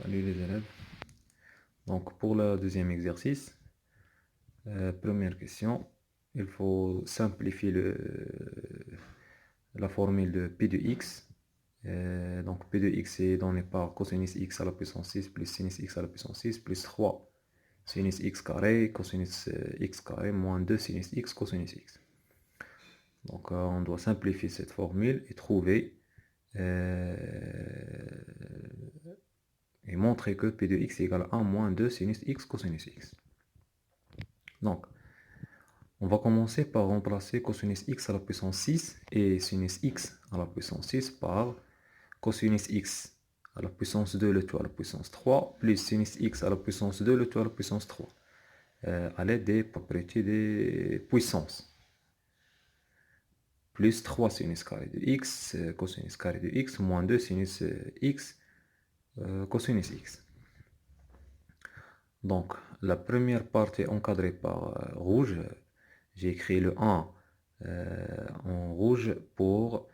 Salut les élèves. Donc pour le deuxième exercice, première question, il faut simplifier la formule de P de x. Donc P de x est donné par cosinus x à la puissance 6 plus sinus x à la puissance 6 plus 3 sinus x carré, cosinus x carré, moins 2 sinus x, cosinus x. Donc on doit simplifier cette formule et trouver et montrer que P de x est égal à 1 moins 2 sinus x, cosinus x. Donc, on va commencer par remplacer cosinus x à la puissance 6 et sinus x à la puissance 6 par cosinus x à la puissance 2 le tout à la puissance 3 plus sinus x à la puissance 2 le tout à la puissance 3 à l'aide des propriétés des puissances. Plus 3 sinus carré de x, cosinus carré de x, moins 2 sinus x, cosinus x. Donc, la première partie encadrée par rouge, j'ai écrit le 1 en rouge pour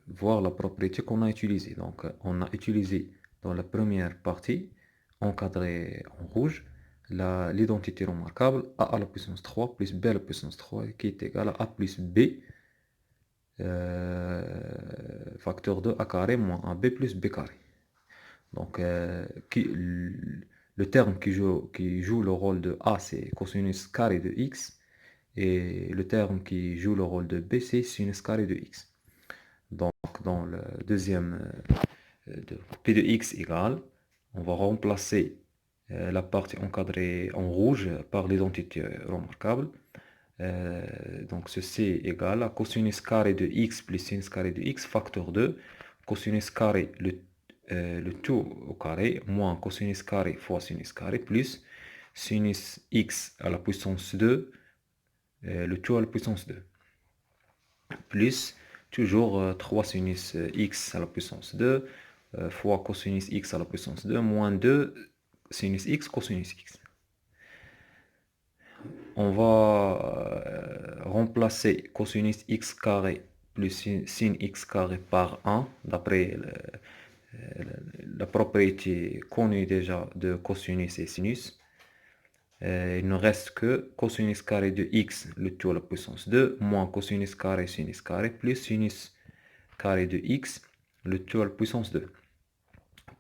voir la propriété qu'on a utilisée. Donc, on a utilisé dans la première partie, encadrée en rouge, l'identité remarquable a à la puissance 3 plus b à la puissance 3 qui est égal à a plus b facteur de a carré moins ab plus b carré. Donc, le terme qui joue le rôle de a, c'est cosinus carré de x. Et le terme qui joue le rôle de b, c'est sinus carré de x. Donc, dans le deuxième, de p de x égale, on va remplacer la partie encadrée en rouge par l'identité remarquable. Donc, ceci est égal à cosinus carré de x plus sinus carré de x, facteur 2, cosinus carré, le tout au carré, moins cosinus carré fois sinus carré, plus sinus x à la puissance 2, le tout à la puissance 2, plus toujours 3 sinus x à la puissance 2, fois cosinus x à la puissance 2, moins 2 sinus x, cosinus x. On va remplacer cosinus x carré plus sin x carré par 1, d'après la propriété connue déjà de cosinus et sinus. Il ne reste que cosinus carré de x, le tout à la puissance 2, moins cosinus carré sinus carré, plus sinus carré de x, le tout à la puissance 2,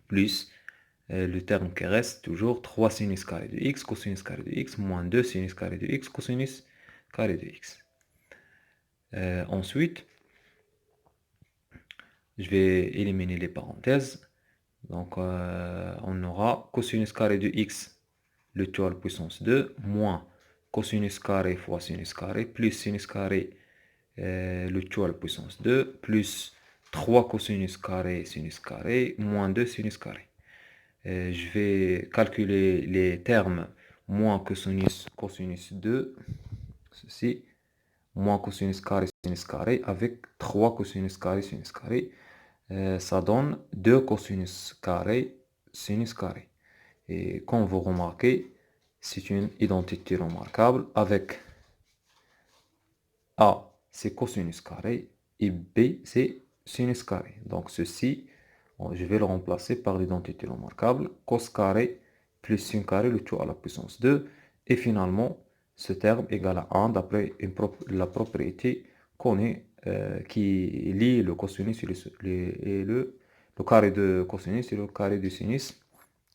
plus le terme qui reste toujours 3 sinus carré de x, cosinus carré de x, moins 2 sinus carré de x, cosinus carré de x. Ensuite, je vais éliminer les parenthèses. Donc, on aura cosinus carré de x, le tout à la puissance 2, moins cosinus carré fois sinus carré, plus sinus carré, le tout à la puissance 2, plus 3 cosinus carré sinus carré, moins 2 sinus carré. Je vais calculer les termes moins cosinus 2, ceci, moins cosinus carré sinus carré, avec 3 cosinus carré sinus carré. Ça donne 2 cosinus carré sinus carré. Et comme vous remarquez, c'est une identité remarquable avec A, c'est cosinus carré, et B, c'est sinus carré. Donc ceci, je vais le remplacer par l'identité remarquable, cos carré plus sin carré, le tout à la puissance 2. Et finalement, ce terme égale à 1 d'après la propriété connue qui lie le cosinus et le carré de cosinus et le carré de sinus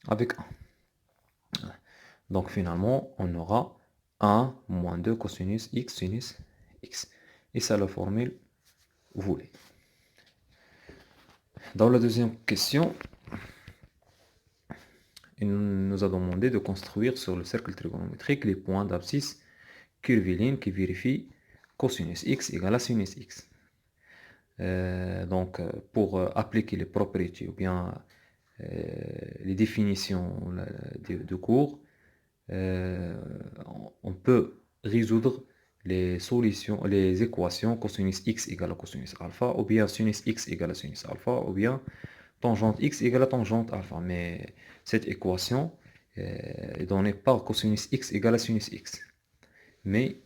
avec 1. Donc finalement, on aura 1 moins 2 cosinus x sinus x. Et ça la formule voulée. Dans la deuxième question, il nous a demandé de construire sur le cercle trigonométrique les points d'abscisse curviligne qui vérifient cosinus x égale à sinus x. Donc, pour appliquer les propriétés ou bien les définitions de cours, on peut résoudre les équations cosinus x égale à cosinus alpha, ou bien sinus x égale à sinus alpha, ou bien tangente x égale à tangente alpha. Mais cette équation est donnée par cosinus x égale à sinus x. Mais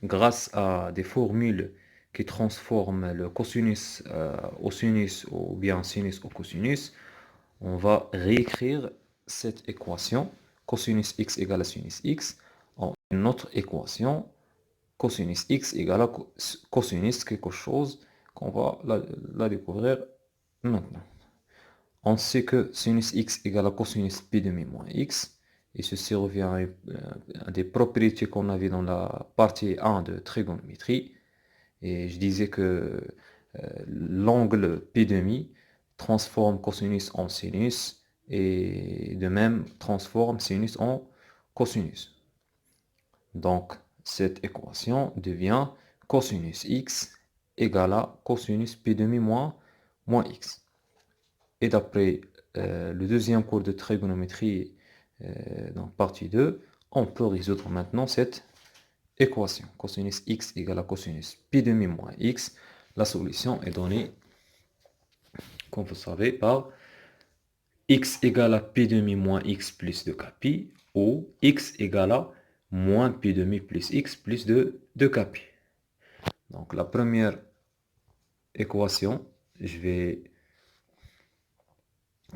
grâce à des formules qui transforment le cosinus au sinus ou bien sinus au cosinus, on va réécrire cette équation cosinus x égale à sinus x en une autre équation cosinus x égale à cosinus quelque chose qu'on va la découvrir maintenant. On sait que sinus x égale à cosinus pi demi moins x, et ceci revient à des propriétés qu'on avait dans la partie 1 de trigonométrie. Et je disais que l'angle pi demi transforme cosinus en sinus, et de même transforme sinus en cosinus. Donc, cette équation devient cosinus x égale à cosinus pi demi moins x. Et d'après le deuxième cours de trigonométrie, dans partie 2, on peut résoudre maintenant cette équation. Cosinus x égale à cosinus pi demi moins x. La solution est donnée, comme vous savez, par x égale à pi demi moins x plus 2k pi, ou x égale à moins pi demi plus x plus 2k pi. Donc la première équation, je vais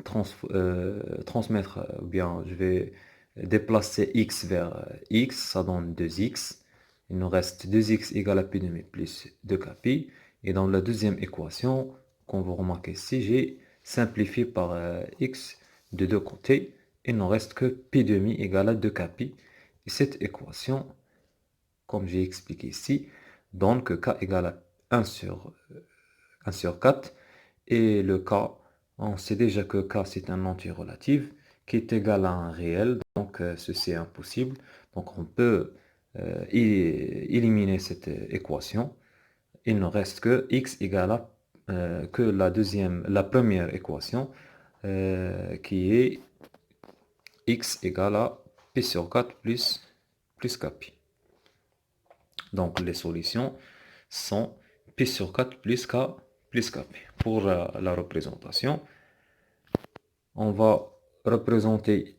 transmettre, ou bien je vais déplacer x vers x, ça donne 2x. Il nous reste 2x égale à pi demi plus 2k pi. Et dans la deuxième équation, qu'on vous remarquez ici, j'ai simplifié par x de deux côtés. Il ne reste que pi demi égale à 2k pi. Et cette équation, comme j'ai expliqué ici, donne que k égale à 1 sur 4. Et le k, on sait déjà que k c'est un entier relatif qui est égal à un réel, donc ceci est impossible. Donc on peut éliminer cette équation. Il ne reste que x égale à que la première équation qui est x égale à pi sur 4 plus k pi. Donc les solutions sont pi sur 4 plus k pi. Pour la représentation, on va représenter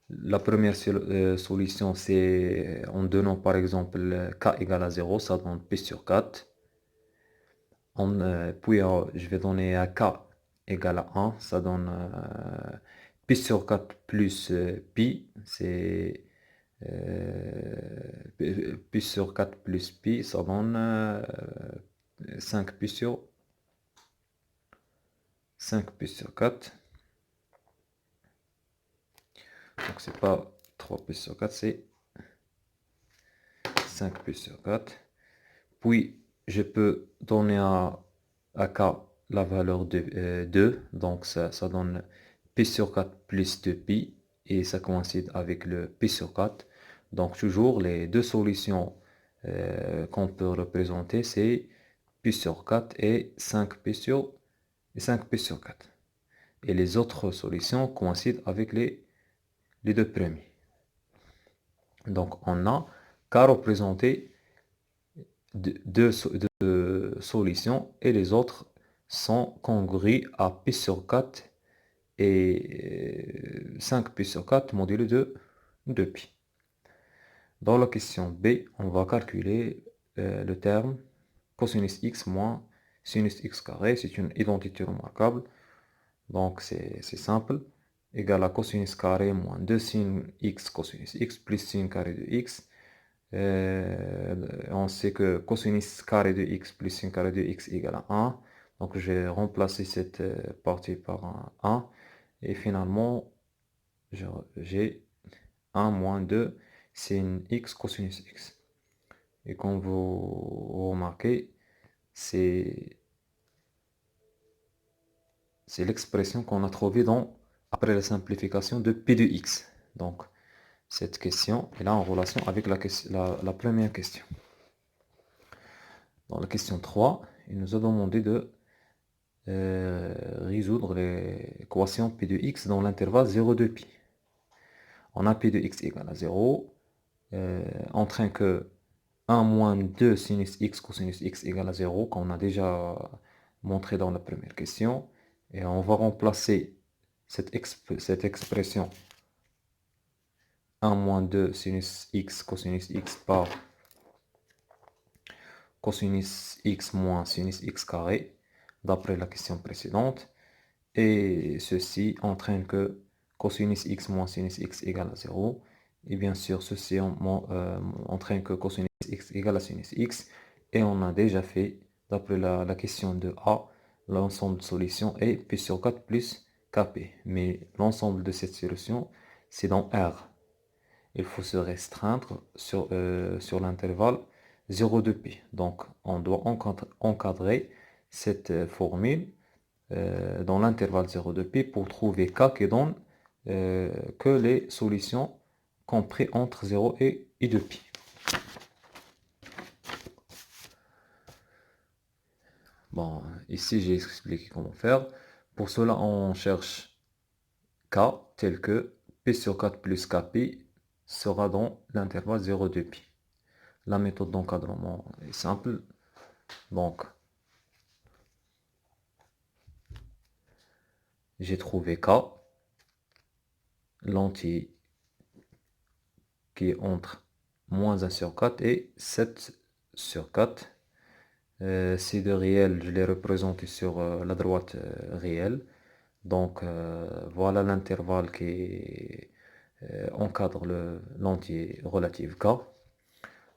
la première solution, c'est en donnant par exemple k égale à 0, ça donne pi sur 4. Puis je vais donner à k égale à 1, ça donne pi sur 4 plus pi, c'est pi sur 4 plus pi, ça donne 5 pi sur 4. Donc c'est pas 3 pi sur 4, c'est 5 pi sur 4. Puis je peux donner à k la valeur de 2, donc ça donne pi sur 4 plus 2 pi, et ça coïncide avec le pi sur 4. Donc toujours les deux solutions qu'on peut représenter, c'est pi sur 4 et 5 pi sur 4. Et les autres solutions coïncident avec les deux premiers. Donc on a k représenté deux solutions, et les autres sont congrus à pi sur 4 et 5 pi sur 4 modulé de pi. Dans la question B, on va calculer le terme cosinus x moins sinus x carré. C'est une identité remarquable, donc c'est simple. Égal à cosinus carré moins 2 sin x cosinus x plus sin carré de x. On sait que cosinus carré de x plus sin carré de x égale à 1. Donc je vais remplacer cette partie par un 1. Et finalement, j'ai 1 moins 2 sin x cosinus x. Et comme vous remarquez, c'est l'expression qu'on a trouvée après la simplification de p de x. Donc, cette question est là en relation avec la première question. Dans la question 3, il nous a demandé de résoudre l'équation p de x dans l'intervalle 0,2 pi. On a p de x égale à 0, en train que 1 moins 2 sinus x cosinus x égale à 0, qu'on a déjà montré dans la première question. Et on va remplacer cette expression 1 moins 2 sinus x cosinus x par cosinus x moins sinus x carré, d'après la question précédente. Et ceci entraîne que cosinus x moins sinus x égale à 0. Et bien sûr, ceci entraîne que cosinus x égale à sinus x. Et on a déjà fait, d'après la question de A, l'ensemble de solutions est P sur 4 plus Kp. Mais l'ensemble de cette solution, c'est dans R. Il faut se restreindre sur l'intervalle 0 de P. Donc, on doit encadrer cette formule dans l'intervalle 0 de P pour trouver K qui donne que les solutions comprises entre 0 et 2π. Bon, ici j'ai expliqué comment faire. Pour cela, on cherche K tel que P sur 4 plus Kp sera dans l'intervalle 0 de π. La méthode d'encadrement est simple. Donc, j'ai trouvé K, l'entier qui est entre moins 1 sur 4 et 7 sur 4. Ces deux réels, je les représente sur la droite réelle. Donc, voilà l'intervalle qui encadre l'entier relatif K.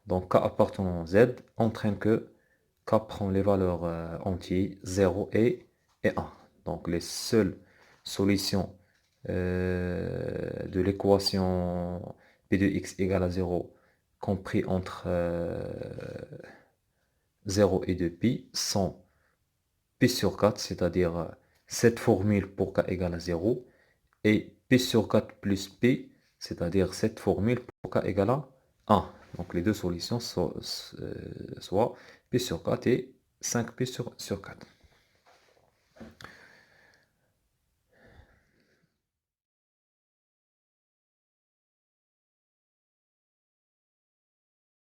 Donc, K appartenant à Z entraîne que K prend les valeurs entiers 0 et 1. Donc, les seules solutions de l'équation P de x égale à 0 compris entre 0 et 2π sont P sur 4, c'est-à-dire cette formule pour K égale à 0, et P sur 4 plus P, c'est-à-dire cette formule pour K égale à 1. Donc les deux solutions soit P sur 4 et 5P sur 4.